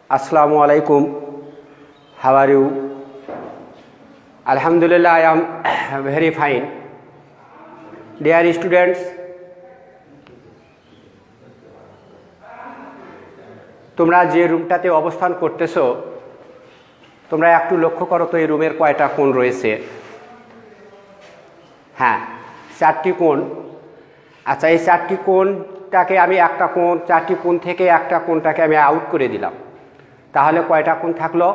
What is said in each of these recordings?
Assalamu alaikum. How are you? Alhamdulillah, I am very fine. Dear students, তোমরা যে রুমটাতে অবস্থান করতেছো তোমরা একটু লক্ষ্য করো তো এই রুমের কয়টা কোণ রয়েছে। হ্যাঁ, 4টি কোণ। আচ্ছা, এই 4টি কোণটাকে আমি একটা কোণ, 4টি কোণ থেকে একটা কোণটাকে আমি আউট করে দিলাম, তাহলে কয়টা কোণ থাকলো?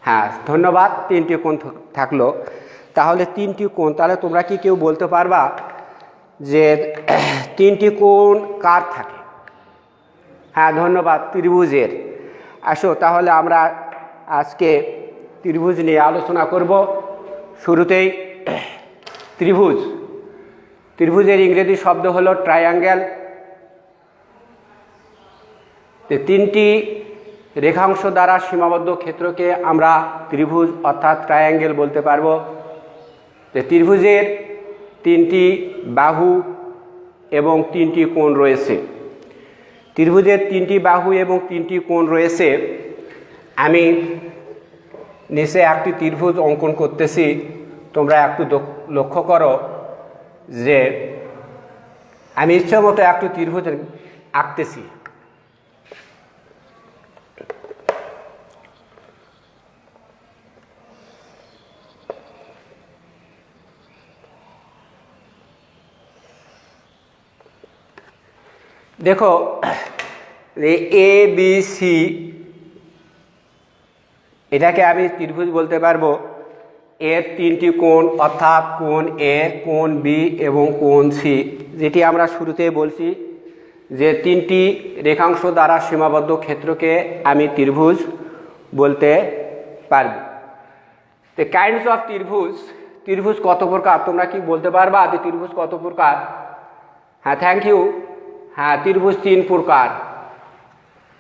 হ্যাঁ, ধন্যবাদ, 3টি কোণ থাকলো। তাহলে 3টি কোণ, তাহলে তোমরা কি কেউ বলতে পারবা যে 3টি কোণ কার থাকে? হ্যাঁ, ধন্যবাদ, ত্রিভুজের। আসো তাহলে আমরা আজকে ত্রিভুজ নিয়ে আলোচনা করব। শুরুতেই ত্রিভুজের ইংরেজি শব্দ হলো ট্রায়াঙ্গেল। 3টি রেখাংশ দ্বারা সীমাবদ্ধ ক্ষেত্রকে আমরা ত্রিভুজ অর্থাৎ ট্রায়াঙ্গেল বলতে পারবো। ত্রিভুজের 3টি বাহু এবং 3টি কোণ রয়েছে। ত্রিভুজের 3টি বাহু এবং 3টি কোণ রয়েছে। আমি নিচে একটি ত্রিভুজ অঙ্কন করতেছি, তোমরা একটু লক্ষ্য করো যে আমি ইচ্ছে মতো একটু ত্রিভুজ আঁকতেছি। দেখো, এ বি সি, এটাকে আমি ত্রিভুজ বলতে পারবো। এর 3টি কোণ অর্থাৎ কোণ এ, কোণ বি এবং কোণ সি, যেটি আমরা শুরুতেই বলছি যে 3টি রেখাংশ দ্বারা সীমাবদ্ধ ক্ষেত্রকে আমি ত্রিভুজ বলতে পারব। তো কাইন্ডস অফ ত্রিভুজ কত প্রকার, তোমরা কি বলতে পারবা যে ত্রিভুজ কত প্রকার? হ্যাঁ, থ্যাংক ইউ। হ্যাঁ, ত্রিভুজ 3 প্রকার।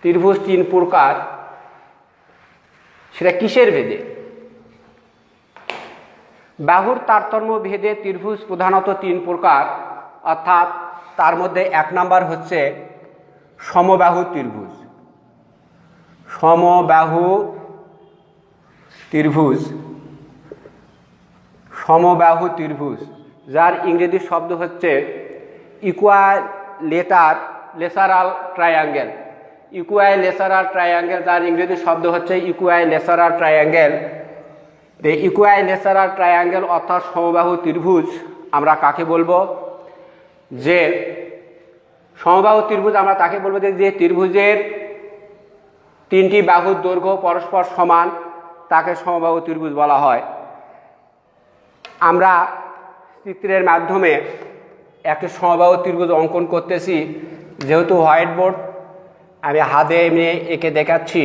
ত্রিভুজ 3 প্রকার, সেটা কিসের ভেদে? বাহুর তারতম্য ভেদে ত্রিভুজ প্রধানত 3 প্রকার, অর্থাৎ তার মধ্যে 1 নাম্বার হচ্ছে সমবাহু ত্রিভুজ। সমবাহু ত্রিভুজ, যার ইংরেজি শব্দ হচ্ছে ইকুয়াইলেটারাল ট্রায়াঙ্গেল। যার ইংরেজি শব্দ হচ্ছে ইকুয়াইলেটারাল ট্রায়াঙ্গেল। ইকুয়াইলেটারাল ট্রায়াঙ্গেল অর্থাৎ সমবাহু ত্রিভুজ আমরা কাকে বলবো? যে সমবাহু ত্রিভুজ আমরা তাকে বলবো যে ত্রিভুজের 3টি বাহুর দৈর্ঘ্য পরস্পর সমান, তাকে সমবাহু ত্রিভুজ বলা হয়। আমরা চিত্রের মাধ্যমে একটি সমবাহু ত্রিভুজ অঙ্কন করতেছি। যেহেতু হোয়াইট বোর্ড, আমি হাতে এমনি এঁকে দেখাচ্ছি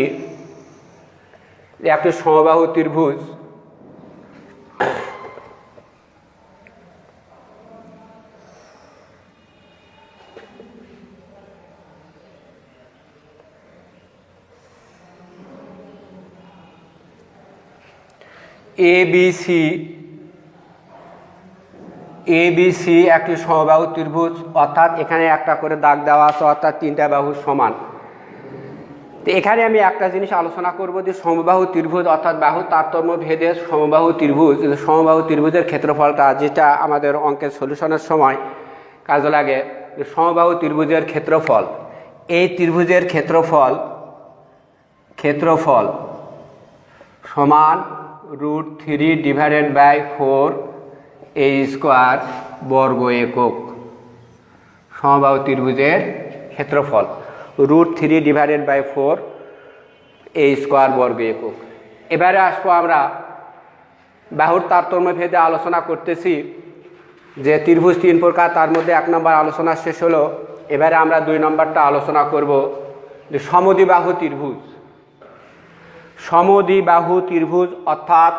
একটি সমবাহু ত্রিভুজ। এবিসি একটি সমবাহু ত্রিভুজ, অর্থাৎ এখানে একটা করে দাগ দেওয়া আছে, অর্থাৎ 3টা বাহু সমান। তো এখানে আমি একটা জিনিস আলোচনা করব যে সমবাহু ত্রিভুজ অর্থাৎ বাহু তারতম্য ভেদে সমবাহু ত্রিভুজের ক্ষেত্রফলটা, যেটা আমাদের অঙ্কের সলিউশনের সময় কাজে লাগে। যে সমবাহু ত্রিভুজের ক্ষেত্রফল, এই ত্রিভুজের ক্ষেত্রফল সমান √3/4 a স্কোয়ার বর্গ একক। সমবাহু ত্রিভুজের ক্ষেত্রফল √3/4 a স্কোয়ার বর্গ একক। এবারে আসবো আমরা বাহুর তারতম্য ভেদে আলোচনা করতেছি যে ত্রিভুজ 3 প্রকার, তার মধ্যে 1 নম্বর আলোচনা শেষ হলো। এবারে আমরা 2 নম্বরটা আলোচনা করব যে সমদ্বিবাহু ত্রিভুজ অর্থাৎ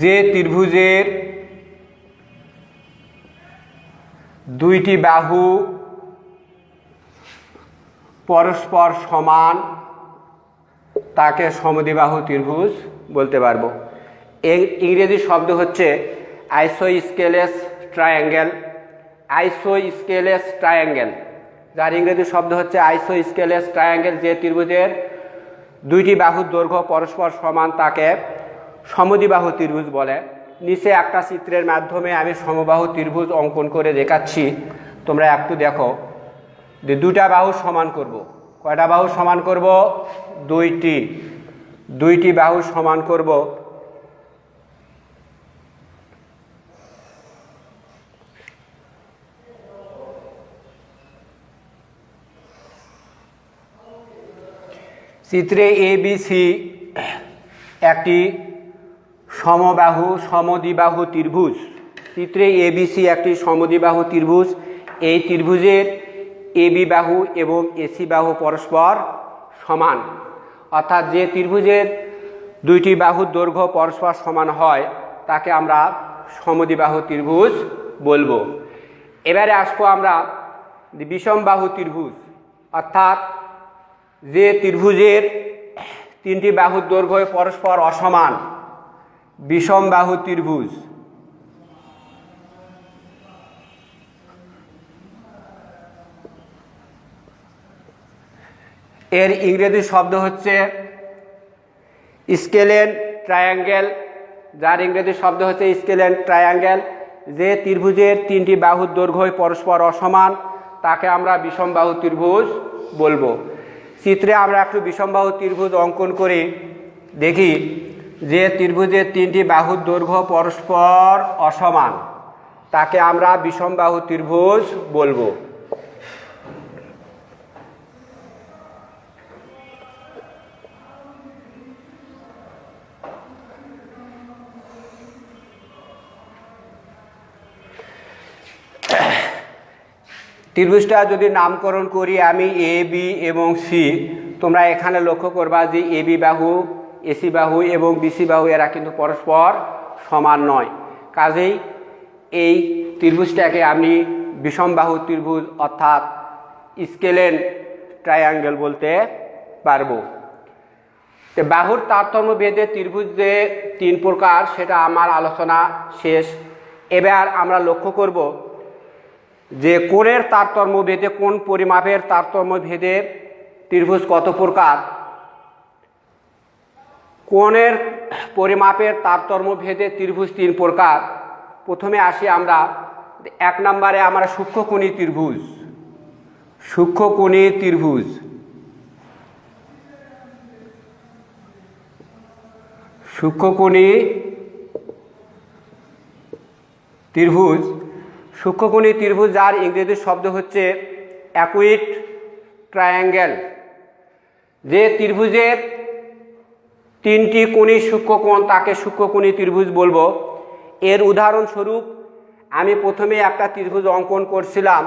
যে ত্রিভুজের 2টি বাহু পরস্পর সমান, তাকে সমদ্বিবাহু ত্রিভুজ বলতে পারবো। ইংরেজি শব্দ হচ্ছে আইসোস্কেলেস ট্রায়াঙ্গেল। আইসোস্কেলেস ট্রায়াঙ্গেল, যার ইংরেজি শব্দ হচ্ছে আইসোস্কেলেস ট্রায়াঙ্গেল। যে ত্রিভুজের দুইটি বাহুর দৈর্ঘ্য পরস্পর সমান তাকে সমদ্বিবাহু ত্রিভুজ বলে। নিচে একটা চিত্রের মাধ্যমে আমি সমবাহু ত্রিভুজ অঙ্কন করে দেখাচ্ছি, তোমরা একটু দেখো। যে দুটা বাহু সমান করব, কয়টা বাহু সমান করব? দুইটি বাহু সমান করব। চিত্রে ABC একটি সমবাহু সমদ্বিবাহু ত্রিভুজ। চিত্রে ABC একটি সমদ্বিবাহু ত্রিভুজ। এই ত্রিভুজের AB বাহু এবং AC বাহু পরস্পর সমান, অর্থাৎ যে ত্রিভুজের দুইটি বাহুর দৈর্ঘ্য পরস্পর সমান হয় তাকে আমরা সমদ্বিবাহু ত্রিভুজ বলবো। এবারে আসবো আমরা বিষমবাহু ত্রিভুজ, অর্থাৎ যে ত্রিভুজের তিনটি বাহুর দৈর্ঘ্য পরস্পর অসমান, বিষমবাহু ত্রিভুজ। এর ইংরেজি শব্দ হচ্ছে স্কেলেন ট্রায়াঙ্গেল, যার ইংরেজি শব্দ হচ্ছে স্কেলেন ট্রায়াঙ্গেল। যে ত্রিভুজের তিনটি বাহুর দৈর্ঘ্য পরস্পর অসমান তাকে আমরা বিষমবাহু ত্রিভুজ বলবো। চিত্রে আমরা একটু বিষমবাহু ত্রিভুজ অঙ্কন করে দেখি। যে ত্রিভুজের তিনটি বাহুর দৈর্ঘ্য পরস্পর অসমান তাকে আমরা বিষমবাহু ত্রিভুজ বলবো। ত্রিভুজটা যদি নামকরণ করি আমি AB এবং C, তোমরা এখানে লক্ষ্য করবা যে AB বাহু, AC বাহু এবং BC বাহু এরা কিন্তু পরস্পর সমান নয়। কাজেই এই ত্রিভুজটাকে আমি বিষমবাহু ত্রিভুজ অর্থাৎ স্কেলেন ট্রায়াঙ্গেল বলতে পারবো। তো বাহুর তারতম্য ভেদে ত্রিভুজ যে তিন প্রকার সেটা আমার আলোচনা শেষ। এবার আমরা লক্ষ্য করব যে কোণের তারতম্য ভেদে, কোণ পরিমাপের তারতম্য ভেদে ত্রিভুজ কত প্রকার। কোণের পরিমাপের তারতম্য ভেদে ত্রিভুজ তিন প্রকার। প্রথমে আসি আমরা 1 নম্বরে আমরা সূক্ষ্মকোণী ত্রিভুজ। সূক্ষ্মকোণী ত্রিভুজ, সূক্ষ্মকোণী ত্রিভুজ। সূক্ষ্মকোণী ত্রিভুজ যার ইংরেজি শব্দ হচ্ছে অ্যাকুইট ট্রায়াঙ্গেল। যে ত্রিভুজের তিনটি কোণী সূক্ষ্মকোণ তাকে সূক্ষ্মকোণী ত্রিভুজ বলবো। এর উদাহরণস্বরূপ আমি প্রথমে একটা ত্রিভুজ অঙ্কন করছিলাম,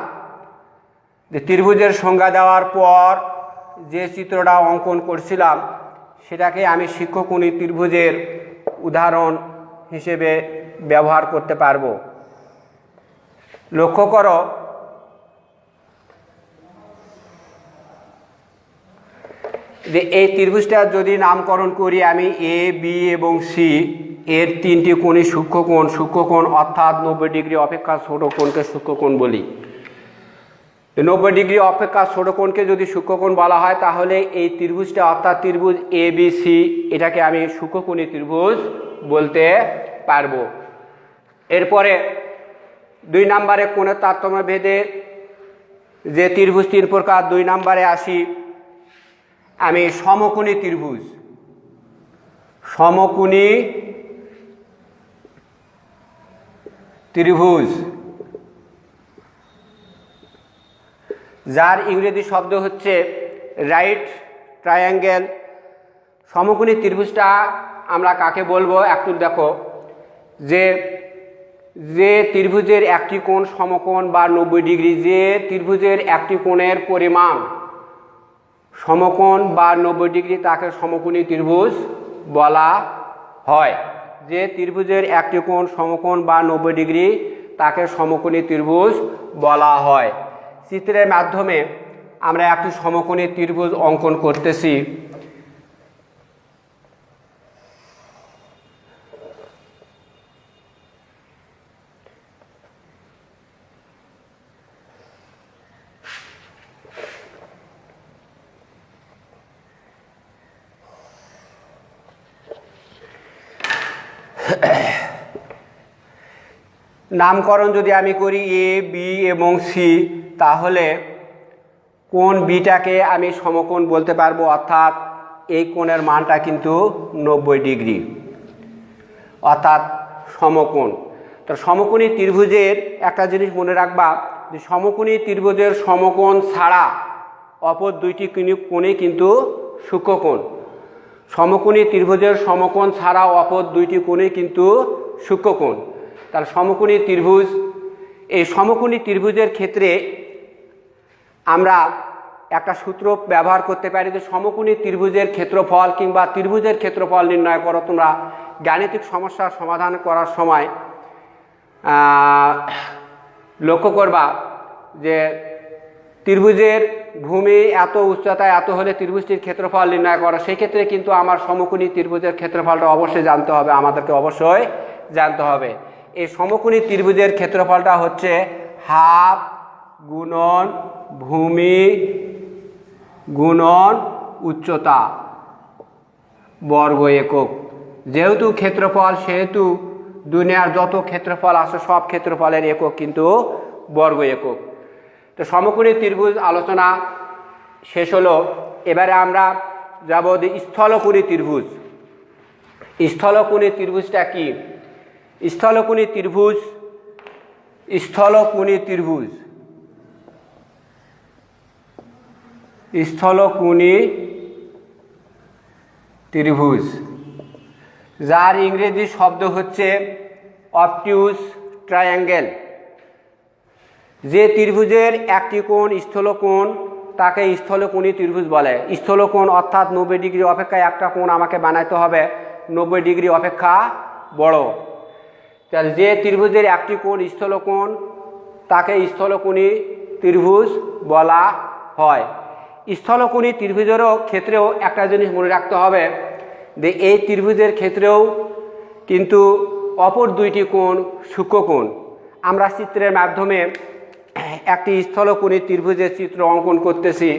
যে ত্রিভুজের সংজ্ঞা দেওয়ার পর যে চিত্রটা অঙ্কন করছিলাম সেটাকে আমি সূক্ষ্মকোণী ত্রিভুজের উদাহরণ হিসেবে ব্যবহার করতে পারবো। লক্ষ্য করো, যে এই ত্রিভুজটা যদি নামকরণ করি আমি AB এবং C, এর তিনটি কোণই সূক্ষ্মকোণ। সূক্ষ্মকোণ অর্থাৎ 90 ডিগ্রি অপেক্ষা ছোট কোণকে সূক্ষ্মকোণ বলি। 90 ডিগ্রি অপেক্ষা ছোট কোণকে যদি সূক্ষ্মকোণ বলা হয় তাহলে এই ত্রিভুজটা অর্থাৎ ত্রিভুজ ABC এটাকে আমি সূক্ষ্মকোণী ত্রিভুজ বলতে পারবো। এরপরে 2 নম্বরে কোণের তারতম্য ভেদে যে ত্রিভুজ তিন প্রকার, 2 নম্বরে আসি আমি সমকোণী ত্রিভুজ। সমকোণী ত্রিভুজ যার ইংরেজি শব্দ হচ্ছে রাইট ট্রায়াঙ্গেল। সমকোণী ত্রিভুজটা আমরা কাকে বলবো একটু দেখো। যে ত্রিভুজের একটি কোণ সমকোণ বা 90 ডিগ্রি, যে ত্রিভুজের একটি কোণের পরিমাণ সমকোণ বা 90 ডিগ্রি তাকে সমকোণী ত্রিভুজ বলা হয়। যে ত্রিভুজের একটি কোণ সমকোণ বা 90 ডিগ্রি তাকে সমকোণী ত্রিভুজ বলা হয়। চিত্রের মাধ্যমে আমরা একটি সমকোণী ত্রিভুজ অঙ্কন করতেছি। নামকরণ যদি আমি করি এ বি এবং সি, তাহলে কোণ বিটাকে আমি সমকোণ বলতে পারবো, অর্থাৎ এই কোণের মানটা কিন্তু 90 ডিগ্রি, অর্থাৎ সমকোণ। তো সমকোণী ত্রিভুজের একটা জিনিস মনে রাখবা, যে সমকোণী ত্রিভুজের সমকোণ ছাড়া অপর দুইটি কোণই কিন্তু সূক্ষ্মকোণ। সমকোণী ত্রিভুজের সমকোণ ছাড়া অপর দুইটি কোণই কিন্তু সূক্ষ্মকোণ। তাহলে সমকোণী ত্রিভুজ, এই সমকোণী ত্রিভুজের ক্ষেত্রে আমরা একটা সূত্র ব্যবহার করতে পারি, যে সমকোণী ত্রিভুজের ক্ষেত্রফল কিংবা ত্রিভুজের ক্ষেত্রফল নির্ণয় করো। তোমরা গাণিতিক সমস্যার সমাধান করার সময় লক্ষ্য করবা যে ত্রিভুজের ভূমি এত উচ্চতায় এত হলে ত্রিভুজটির ক্ষেত্রফল নির্ণয় করা, সেই ক্ষেত্রে কিন্তু আমার সমকোণী ত্রিভুজের ক্ষেত্রফলটা অবশ্যই জানতে হবে, আমাদেরকে অবশ্যই জানতে হবে। এই সমকোণী ত্রিভুজের ক্ষেত্রফলটা হচ্ছে হাফ গুণন ভূমি গুণন উচ্চতা বর্গ একক। যেহেতু ক্ষেত্রফল, সেহেতু দুনিয়ার যত ক্ষেত্রফল আছে সব ক্ষেত্রফলের একক কিন্তু বর্গ একক। তো সমকোণী ত্রিভুজ আলোচনা শেষ হলো। এবারে আমরা যাব স্থলকোণী ত্রিভুজ। স্থলকোণী ত্রিভুজটা কি? স্থলকোণী ত্রিভুজ, স্থলকোণী ত্রিভুজ, স্থলকোণী ত্রিভুজ, যার ইংরেজি শব্দ হচ্ছে অবটিউজ ট্রায়াঙ্গেল। যে ত্রিভুজের একটি কোণ স্থলকোণ তাকে স্থলকোণী ত্রিভুজ বলে। স্থলকোণ অর্থাৎ 90 ডিগ্রি অপেক্ষা একটা কোণ আমাকে বানাইতে হবে 90 ডিগ্রি অপেক্ষা বড়। তাহলে যে ত্রিভুজের একটি কোণ স্থলকোণ তাকে স্থলকোণী ত্রিভুজ বলা হয়। স্থলকোণী ত্রিভুজেরও ক্ষেত্রেও একটা জিনিস মনে রাখতে হবে, যে এই ত্রিভুজের ক্ষেত্রেও কিন্তু অপর দুইটি কোণ সূক্ষ্মকোণ। আমরা চিত্রের মাধ্যমে একটি স্থলকোণী ত্রিভুজের চিত্র অঙ্কন করতেছি।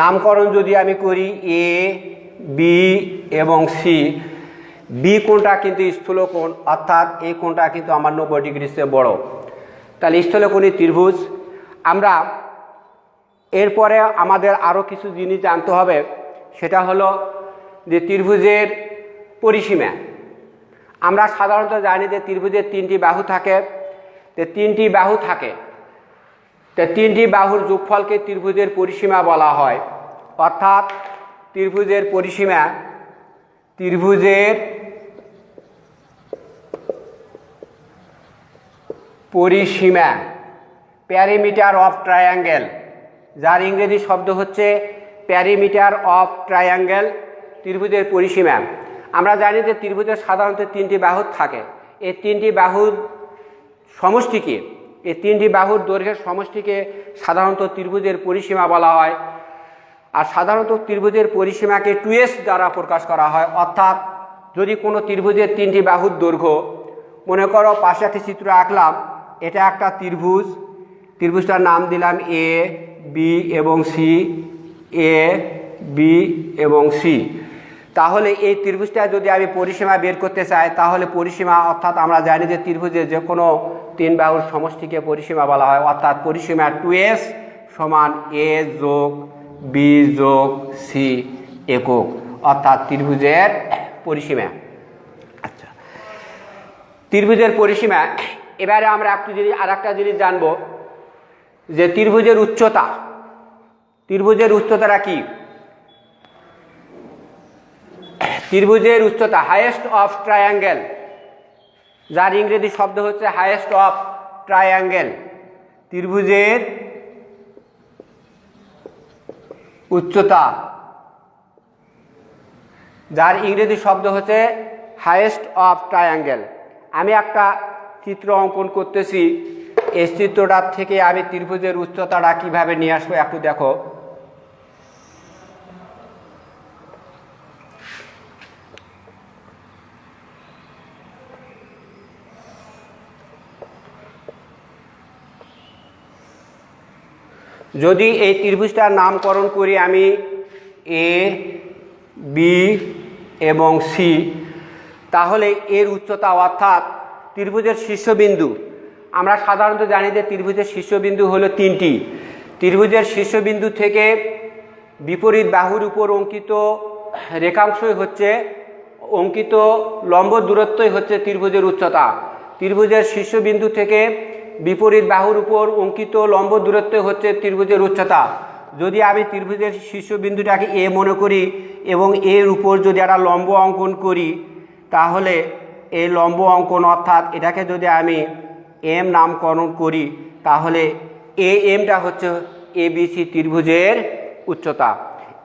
নামকরণ যদি আমি করি এ বি এবং সি, বি কোণটা কিন্তু স্থূলকোণ, অর্থাৎ এই কোণটা কিন্তু আমার 90 ডিগ্রির চেয়ে বড়। তাহলে স্থূলকোণী ত্রিভুজ। আমরা এরপরে আমাদের আরও কিছু জিনিস জানতে হবে, সেটা হলো যে ত্রিভুজের পরিসীমা। আমরা সাধারণত জানি যে ত্রিভুজের 3টি বাহু থাকে, তো 3টি বাহু থাকে, তো 3টি বাহুর যোগফলকে ত্রিভুজের পরিসীমা বলা হয়। অর্থাৎ ত্রিভুজের পরিসীমা, ত্রিভুজের পরিসীমা, প্যারিমিটার অফ ট্রায়াঙ্গেল, যার ইংরেজি শব্দ হচ্ছে প্যারিমিটার অফ ট্রায়াঙ্গেল, ত্রিভুজের পরিসীমা। আমরা জানি যে ত্রিভুজের সাধারণত 3টি বাহু থাকে। এই 3টি বাহুর সমষ্টিকে, এই 3টি বাহুর দৈর্ঘ্যের সমষ্টিকে সাধারণত ত্রিভুজের পরিসীমা বলা হয়। আর সাধারণত ত্রিভুজের পরিসীমাকে 2s দ্বারা প্রকাশ করা হয়। অর্থাৎ যদি কোনো ত্রিভুজের 3টি বাহুর দৈর্ঘ্য, মনে করো পাশে একটি চিত্র আঁকলাম, এটা একটা ত্রিভুজ, ত্রিভুজটার নাম দিলাম এ বি এবং সি, এ বি এবং সি। তাহলে এই ত্রিভুজটা যদি আমি পরিসীমা বের করতে চাই, তাহলে পরিসীমা, অর্থাৎ আমরা জানি যে ত্রিভুজের যে কোনো 3 বাহুর সমষ্টিকে পরিসীমা বলা হয়। অর্থাৎ পরিসীমা 2s সমান এ যোগ বি যোগ সি একক, অর্থাৎ ত্রিভুজের পরিসীমা। আচ্ছা, ত্রিভুজের পরিসীমা। এবারে আমরা আর একটা জিনিস জানবো, যে ত্রিভুজের উচ্চতা। ত্রিভুজের উচ্চতাটা কি? ত্রিভুজের উচ্চতা হাইয়েস্ট অফ ট্রায়াঙ্গেল, যার ইংরেজি শব্দ হচ্ছে হাইয়েস্ট অফ ট্রায়াঙ্গেল। ত্রিভুজের উচ্চতা, যার ইংরেজি শব্দ হচ্ছে হাইয়েস্ট অফ ট্রায়াঙ্গেল। আমি একটা চিত্র অঙ্কন করতেছি, এই চিত্রটার থেকে আমি ত্রিভুজের উচ্চতাটা কিভাবে নিয়ে আসবো একটু দেখো। যদি এই ত্রিভুজটার নামকরণ করি আমি এ বি এবং সি, তাহলে এর উচ্চতা অর্থাৎ ত্রিভুজের শীর্ষবিন্দু, আমরা সাধারণত জানি যে ত্রিভুজের শীর্ষবিন্দু হলো তিনটি। ত্রিভুজের শীর্ষবিন্দু থেকে বিপরীত বাহুর উপর অঙ্কিত রেখাংশই হচ্ছে অঙ্কিত লম্ব দূরত্বই হচ্ছে ত্রিভুজের উচ্চতা। ত্রিভুজের শীর্ষবিন্দু থেকে বিপরীত বাহুর উপর অঙ্কিত লম্ব দূরত্ব হচ্ছে ত্রিভুজের উচ্চতা। যদি আমি ত্রিভুজের শীর্ষবিন্দুটাকে এ মনে করি এবং এর উপর যদি একটা লম্ব অঙ্কন করি, তাহলে এই লম্ব অঙ্কন অর্থাৎ এটাকে যদি আমি এম নামকরণ করি, তাহলে এ এমটা হচ্ছে এবিসি ত্রিভুজের উচ্চতা।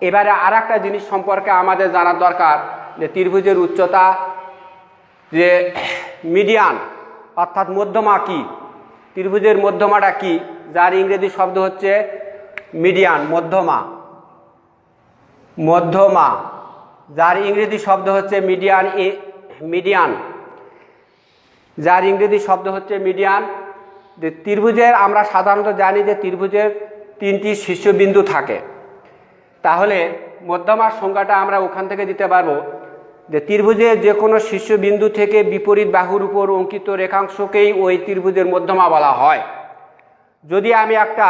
এবারে আর একটা জিনিস সম্পর্কে আমাদের জানার দরকার যে ত্রিভুজের উচ্চতা যে মিডিয়ান অর্থাৎ মধ্যমা কি, ত্রিভুজের মধ্যমাটা কি, যার ইংরেজি শব্দ হচ্ছে মিডিয়ান, মধ্যমা, মধ্যমা, যার ইংরেজি শব্দ হচ্ছে মিডিয়ান, মিডিয়ান, যার ইংরেজি শব্দ হচ্ছে মিডিয়ান। যে ত্রিভুজের আমরা সাধারণত জানি যে ত্রিভুজের তিনটি শীর্ষবিন্দু থাকে, তাহলে মধ্যমার সংজ্ঞাটা আমরা ওখান থেকে দিতে পারবো যে ত্রিভুজের যে কোনো শীর্ষবিন্দু থেকে বিপরীত বাহুর উপর অঙ্কিত রেখাংশকেই ওই ত্রিভুজের মধ্যমা বলা হয়। যদি আমি একটা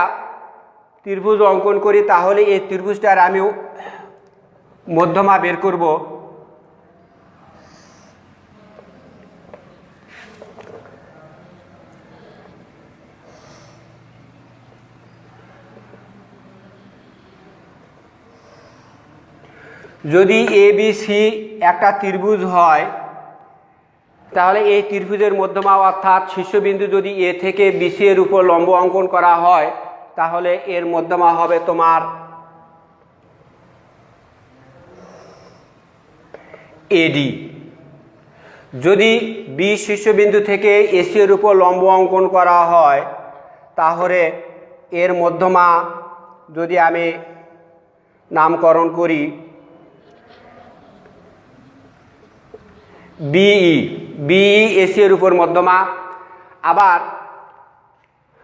ত্রিভুজ অঙ্কন করি, তাহলে এই ত্রিভুজটার আমি মধ্যমা বের করব। যদি এ বি সি একটা ত্রিভুজ হয়, তাহলে এই ত্রিভুজের মধ্যমা অর্থাৎ শীর্ষবিন্দু যদি এ থেকে বিসি এর উপর লম্ব অঙ্কন করা হয়, তাহলে এর মধ্যমা হবে তোমার এডি। যদি বি শীর্ষবিন্দু থেকে এসি এর উপর লম্ব অঙ্কন করা হয়, তাহলে এর মধ্যমা যদি আমি নামকরণ করি বিই, বিই এসি এর উপর মধ্যমা। আবার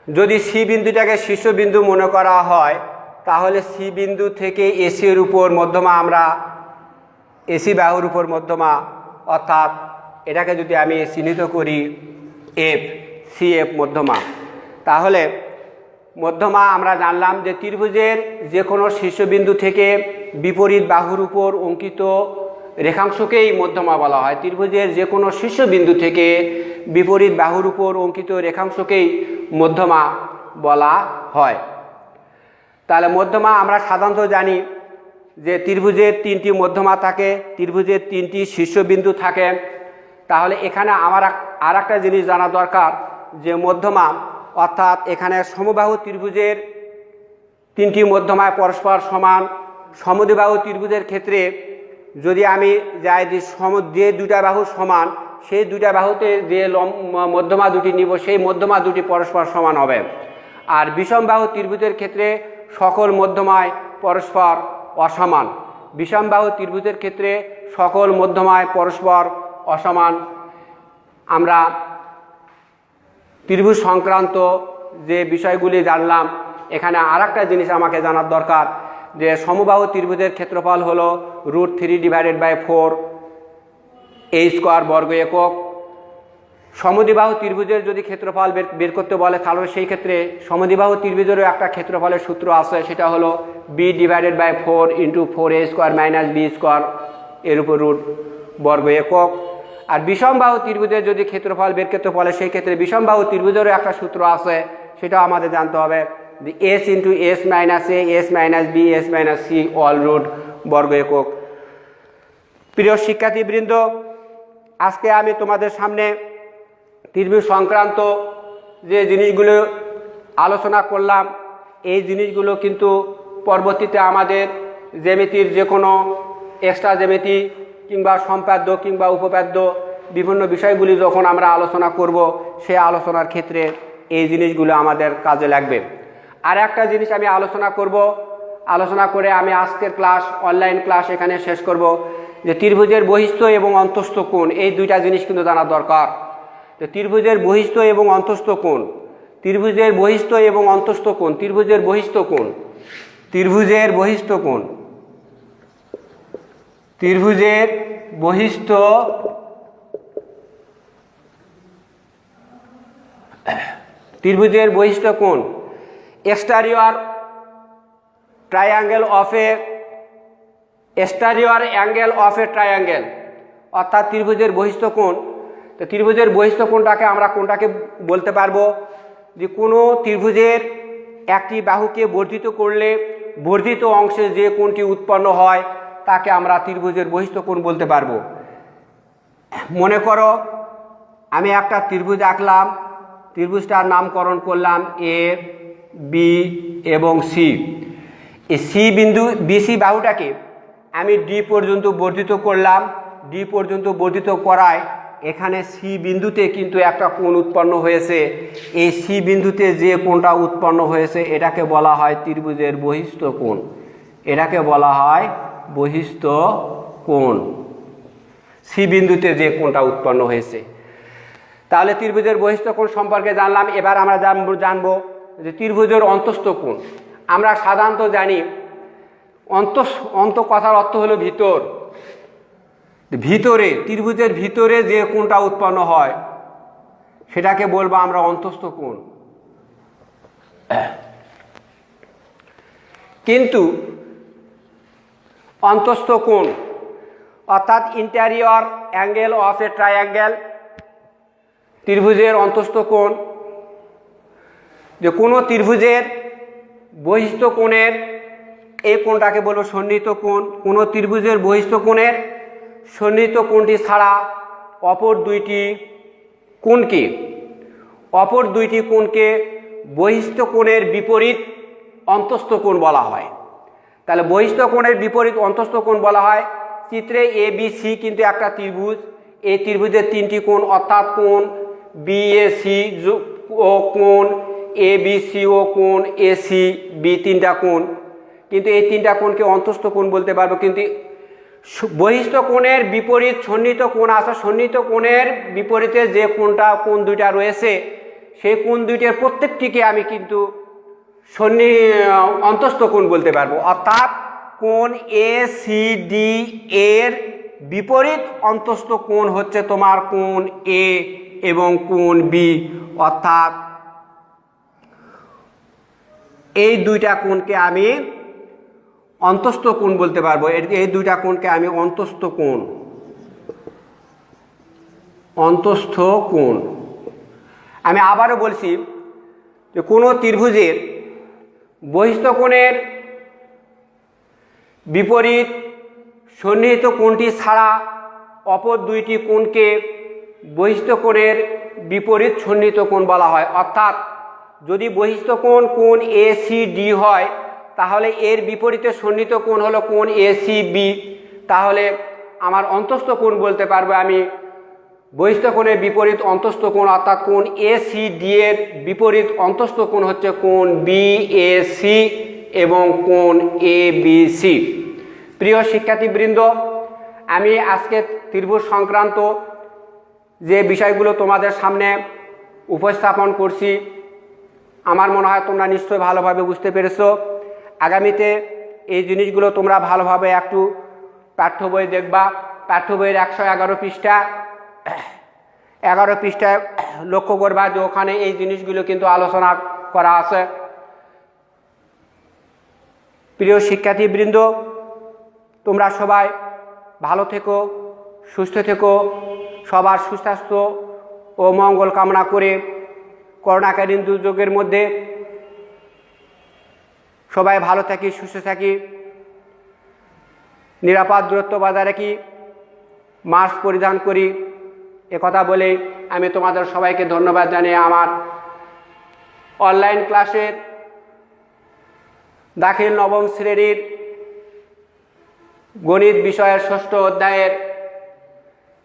যদি সি বিন্দুটাকে শীর্ষবিন্দু মনে করা হয়, তাহলে সি বিন্দু থেকে এসি এর উপর মধ্যমা আমরা এসি বাহুর উপর মধ্যমা, অর্থাৎ এটাকে যদি আমি চিহ্নিত করি এফ, সি এফ মধ্যমা, তাহলে মধ্যমা আমরা জানলাম যে ত্রিভুজের যে কোনো শীর্ষবিন্দু থেকে বিপরীত বাহুর উপর অঙ্কিত রেখাংশকেই মধ্যমা বলা হয়। ত্রিভুজের যে কোনো শীর্ষবিন্দু থেকে বিপরীত বাহুর উপর অঙ্কিত রেখাংশকেই মধ্যমা বলা হয়। তাহলে মধ্যমা আমরা সাধারণত জানি যে ত্রিভুজের তিনটি মধ্যমা থাকে, ত্রিভুজের তিনটি শীর্ষবিন্দু থাকে। তাহলে এখানে আমার আর একটা জিনিস জানা দরকার যে মধ্যমা অর্থাৎ এখানে সমবাহু ত্রিভুজের তিনটি মধ্যমায় পরস্পর সমান। সমদ্বিবাহু ত্রিভুজের ক্ষেত্রে যদি আমি যাই যে দুটা বাহু সমান, সেই দুটা বাহুতে যে মধ্যমা দুটি নিব, সেই মধ্যমা দুটি পরস্পর সমান হবে। আর বিষমবাহু ত্রিভুজের ক্ষেত্রে সকল মধ্যমায় পরস্পর অসমান। বিষমবাহু ত্রিভুজের ক্ষেত্রে সকল মধ্যমায় পরস্পর অসমান। আমরা ত্রিভুজ সংক্রান্ত যে বিষয়গুলি জানলাম, এখানে আর একটা জিনিস আমাকে জানার দরকার যে সমবাহু ত্রিভুজের ক্ষেত্রফল হলো √3/4 a স্কোয়ার বর্গ একক। সমদ্বিবাহু ত্রিভুজের যদি ক্ষেত্রফল বের করতে বলে, তাহলে সেই ক্ষেত্রে সমদ্বিবাহু ত্রিভুজেরও একটা ক্ষেত্রফলের সূত্র আছে, সেটা হলো b/4 × 4a square - b square এর উপর √ বর্গ একক। আর বিষমবাহু ত্রিভুজের যদি ক্ষেত্রফল বের করতে বলে, সেই ক্ষেত্রে বিষমবাহু ত্রিভুজেরও একটা সূত্র আছে, সেটাও আমাদের জানতে হবে, s × s - a, s - b, s - c all √ বর্গ একক। প্রিয় শিক্ষার্থীবৃন্দ, আজকে আমি তোমাদের সামনে ত্রিভুজ সংক্রান্ত যে জিনিসগুলো আলোচনা করলাম, এই জিনিসগুলো কিন্তু পরবর্তীতে আমাদের জ্যামিতির যে কোনো এক্সট্রা জ্যামিতি কিংবা সম্পাদ্য কিংবা উপপাদ্য বিভিন্ন বিষয়গুলি যখন আমরা আলোচনা করব, সেই আলোচনার ক্ষেত্রে এই জিনিসগুলো আমাদের কাজে লাগবে। আর একটা জিনিস আমি আলোচনা করে আমি আজকের ক্লাস, অনলাইন ক্লাস এখানে শেষ করব, যে ত্রিভুজের বহিস্থ এবং অন্তস্থ কোণ, এই দুইটা জিনিস কিন্তু জানা দরকার। যে ত্রিভুজের বহিস্থ এবং অন্তস্থ কোণ, ত্রিভুজের বহিস্থ এবং অন্তস্থ কোণ, ত্রিভুজের বহিস্থ কোণ, ত্রিভুজের বহিস্থ কোণ, ত্রিভুজের বহিস্থ ত্রিভুজের বহিস্থ কোণ, exterior triangle of A exterior angle of a triangle, অর্থাৎ ত্রিভুজের বহিস্থ কোণ। তো ত্রিভুজের বহিস্থ কোণটাকে আমরা কোনটাকে বলতে পারবো, যে কোনো ত্রিভুজের একটি বাহুকে বর্ধিত করলে বর্ধিত অংশে যে কোণটি উৎপন্ন হয় তাকে আমরা ত্রিভুজের বহিস্থ কোণ বলতে পারবো। মনে করো আমি একটা ত্রিভুজ আঁকলাম, ত্রিভুজটার নামকরণ করলাম এ, বি এবং সি। এই সি বিন্দু বিসি বাহুটাকে আমি ডি পর্যন্ত বর্ধিত করলাম, ডি পর্যন্ত বর্ধিত করায় এখানে সি বিন্দুতে কিন্তু একটা কোণ উৎপন্ন হয়েছে। এই সি বিন্দুতে যে কোণটা উৎপন্ন হয়েছে এটাকে বলা হয় ত্রিভুজের বহিস্থ কোণ, এটাকে বলা হয় বহিস্থ কোণ, সি বিন্দুতে যে কোণটা উৎপন্ন হয়েছে। তাহলে ত্রিভুজের বহিস্থ কোণ সম্পর্কে জানলাম। এবার আমরা জানবো যে ত্রিভুজের অন্তস্থ কোণ। আমরা সাধারণত জানি অন্ত কথার অর্থ হলো ভিতর, ভিতরে ত্রিভুজের ভিতরে যে কোণটা উৎপন্ন হয় সেটাকে বলবো আমরা অন্তস্থ কোণ। কিন্তু অন্তস্থ কোণ অর্থাৎ interior angle of a triangle, ত্রিভুজের অন্তস্থ কোণ, যে কোনো ত্রিভুজের বহিস্থ কোণের এই কোণটাকে বলবো সন্নিহিত কোণ। কোনো ত্রিভুজের বহিস্থ কোণের সন্নিহিত কোণটি ছাড়া অপর দুইটি কোণকে বহিস্থ কোণের বিপরীত অন্তস্থ কোণ বলা হয়। তাহলে বহিস্থ কোণের বিপরীত অন্তস্থ কোণ বলা হয়। চিত্রে এ বি সি কিন্তু একটা ত্রিভুজ, এই ত্রিভুজের তিনটি কোণ অর্থাৎ কোণ বি এ সি ও কোণ এ বি সি ও কোণ এ সি বি, তিনটা কোণ, কিন্তু এই তিনটা কোণকে অন্তস্থ কোণ বলতে পারবো। কিন্তু বহিস্থ কোণের বিপরীত সন্নিহিত কোণ আছে, সন্নিহিত কোণের বিপরীতে যে কোণ দুইটা রয়েছে সেই কোণ দুইটার প্রত্যেকটিকে আমি কিন্তু অন্তস্থ কোণ বলতে পারবো। অর্থাৎ কোণ এ সি ডি এর বিপরীত অন্তস্থ কোণ হচ্ছে তোমার কোণ এ এবং কোণ বি, অর্থাৎ এই দুইটা কোণকে আমি অন্তস্থ কোণ বলতে পারবো। এই দুইটা কোণকে আমি অন্তস্থ কোণ। আমি আবারও বলছি যে কোনো ত্রিভুজের বহিস্থ কোণের বিপরীত সন্নিহিত কোণটি ছাড়া অপর দুইটি কোণকে বহিস্থ কোণের বিপরীত সন্নিহিত কোণ বলা হয়। অর্থাৎ যদি বহিস্থ কোণ এ সি ডি হয় তাহলে এর বিপরীতে সন্নিহিত কোণ হলো কোণ এ সি বি। তাহলে আমার অন্তস্থ কোণ বলতে পারবো আমি বহিস্থ কোণের বিপরীত অন্তস্থ কোণ, অর্থাৎ কোণ এ সি ডি এর বিপরীত অন্তস্থ কোণ হচ্ছে কোণ বি এ সি এবং কোণ এ বি সি। প্রিয় শিক্ষার্থীবৃন্দ, আমি আজকে ত্রিভুজ সংক্রান্ত যে বিষয়গুলো তোমাদের সামনে উপস্থাপন করছি আমার মনে হয় তোমরা নিশ্চয়ই ভালোভাবে বুঝতে পেরেছো। আগামীতে এই জিনিসগুলো তোমরা ভালোভাবে একটু পাঠ্য বই দেখবা। পাঠ্য বইয়ের 111 পৃষ্ঠায় লক্ষ্য করবা যে ওখানে এই জিনিসগুলো কিন্তু আলোচনা করা আছে। প্রিয় শিক্ষার্থীবৃন্দ, তোমরা সবাই ভালো থেকো, সুস্থ থেকো। সবার সুস্বাস্থ্য ও মঙ্গল কামনা করে করোনাকালীন দুর্যোগের মধ্যে সবাই ভালো থাকি, সুস্থ থাকি, নিরাপদ দূরত্ব বজায় রাখি, মাস্ক পরিধান করি। একথা বলে আমি তোমাদের সবাইকে ধন্যবাদ জানিয়ে আমার অনলাইন ক্লাসের দাখিল নবম শ্রেণীর গণিত বিষয়ের 6ষ্ঠ অধ্যায়ের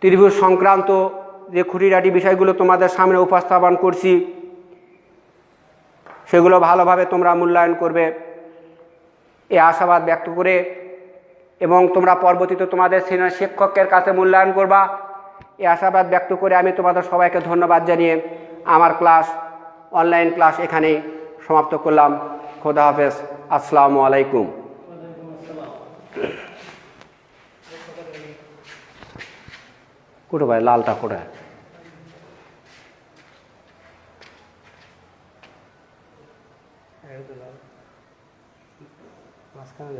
ত্রিভুজ সংক্রান্ত যে খুঁটিনাটি বিষয়গুলো তোমাদের সামনে উপস্থাপন করছি সেগুলো ভালোভাবে তোমরা মূল্যায়ন করবে এই আশাবাদ ব্যক্ত করে, এবং তোমরা পরবর্তীতে তোমাদের সিনিয়র শিক্ষকের কাছে মূল্যায়ন করবা এই আশাবাদ ব্যক্ত করে আমি তোমাদের সবাইকে ধন্যবাদ জানিয়ে আমার ক্লাস অনলাইন ক্লাস এখানেই সমাপ্ত করলাম। খোদা হাফেজ, আসসালামু আলাইকুম। কোটো ভাই লালটা কোটায় মাঝখানে